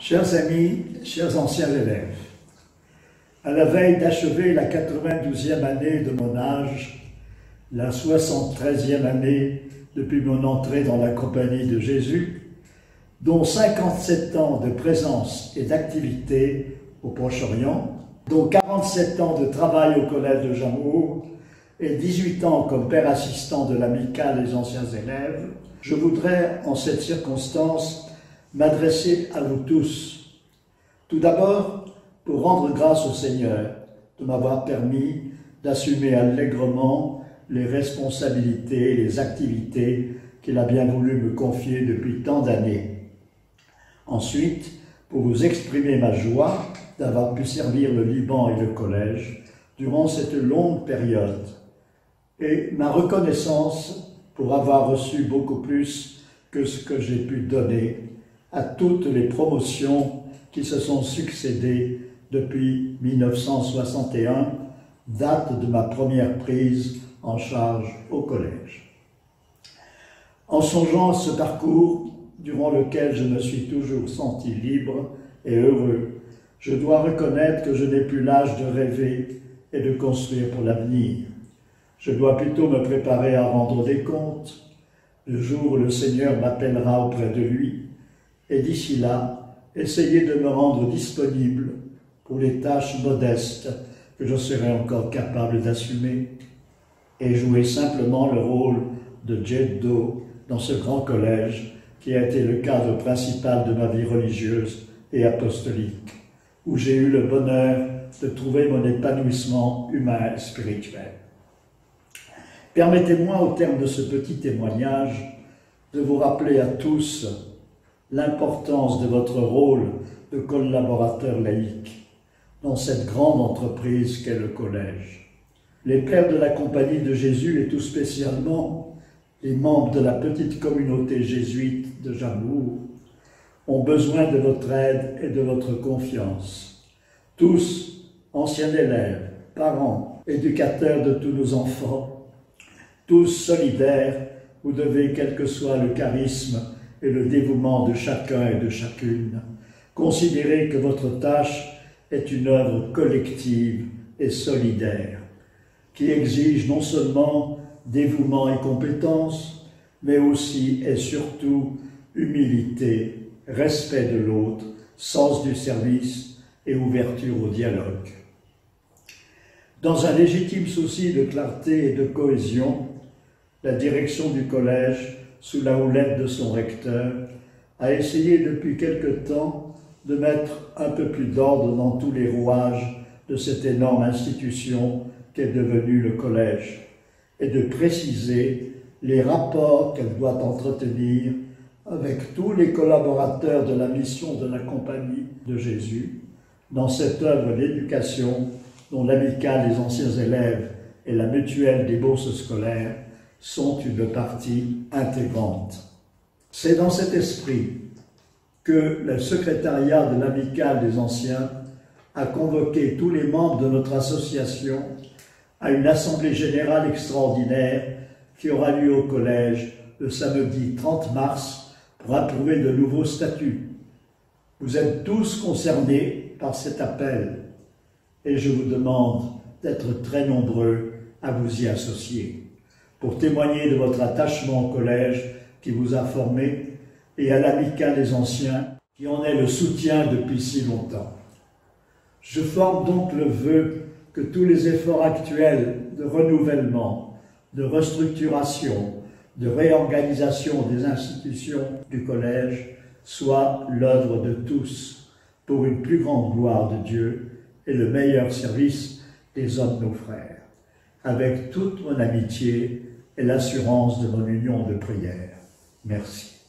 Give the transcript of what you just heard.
Chers amis, chers anciens élèves, à la veille d'achever la 92e année de mon âge, la 73e année depuis mon entrée dans la compagnie de Jésus, dont 57 ans de présence et d'activité au Proche-Orient, dont 47 ans de travail au Collège de Jamour et 18 ans comme père assistant de l'Amicale des anciens élèves, je voudrais, en cette circonstance, m'adresser à vous tous. Tout d'abord, pour rendre grâce au Seigneur de m'avoir permis d'assumer allègrement les responsabilités et les activités qu'il a bien voulu me confier depuis tant d'années. Ensuite, pour vous exprimer ma joie d'avoir pu servir le Liban et le collège durant cette longue période et ma reconnaissance pour avoir reçu beaucoup plus que ce que j'ai pu donner à toutes les promotions qui se sont succédées depuis 1961, date de ma première prise en charge au collège. En songeant à ce parcours, durant lequel je me suis toujours senti libre et heureux, je dois reconnaître que je n'ai plus l'âge de rêver et de construire pour l'avenir. Je dois plutôt me préparer à rendre des comptes, le jour où le Seigneur m'appellera auprès de lui, et d'ici là, essayer de me rendre disponible pour les tâches modestes que je serai encore capable d'assumer et jouer simplement le rôle de jet d'eau dans ce grand collège qui a été le cadre principal de ma vie religieuse et apostolique, où j'ai eu le bonheur de trouver mon épanouissement humain et spirituel. Permettez-moi, au terme de ce petit témoignage, de vous rappeler à tous l'importance de votre rôle de collaborateur laïque dans cette grande entreprise qu'est le collège. Les pères de la Compagnie de Jésus et tout spécialement les membres de la petite communauté jésuite de Jamour ont besoin de votre aide et de votre confiance. Tous, anciens élèves, parents, éducateurs de tous nos enfants, tous solidaires, vous devez, quel que soit le charisme et le dévouement de chacun et de chacune, considérez que votre tâche est une œuvre collective et solidaire, qui exige non seulement dévouement et compétence, mais aussi et surtout humilité, respect de l'autre, sens du service et ouverture au dialogue. Dans un légitime souci de clarté et de cohésion, la direction du collège, sous la houlette de son recteur, a essayé depuis quelque temps de mettre un peu plus d'ordre dans tous les rouages de cette énorme institution qu'est devenue le collège et de préciser les rapports qu'elle doit entretenir avec tous les collaborateurs de la mission de la Compagnie de Jésus dans cette œuvre d'éducation dont l'Amicale des anciens élèves et la Mutuelle des bourses scolaires sont une partie intégrante. C'est dans cet esprit que le secrétariat de l'Amicale des anciens a convoqué tous les membres de notre association à une assemblée générale extraordinaire qui aura lieu au collège le samedi 30 mars pour approuver de nouveaux statuts. Vous êtes tous concernés par cet appel et je vous demande d'être très nombreux à vous y associer pour témoigner de votre attachement au collège qui vous a formé et à l'Amicale des anciens qui en est le soutien depuis si longtemps. Je forme donc le vœu que tous les efforts actuels de renouvellement, de restructuration, de réorganisation des institutions du collège soient l'œuvre de tous pour une plus grande gloire de Dieu et le meilleur service des hommes nos frères, avec toute mon amitié et l'assurance de mon union de prière. Merci.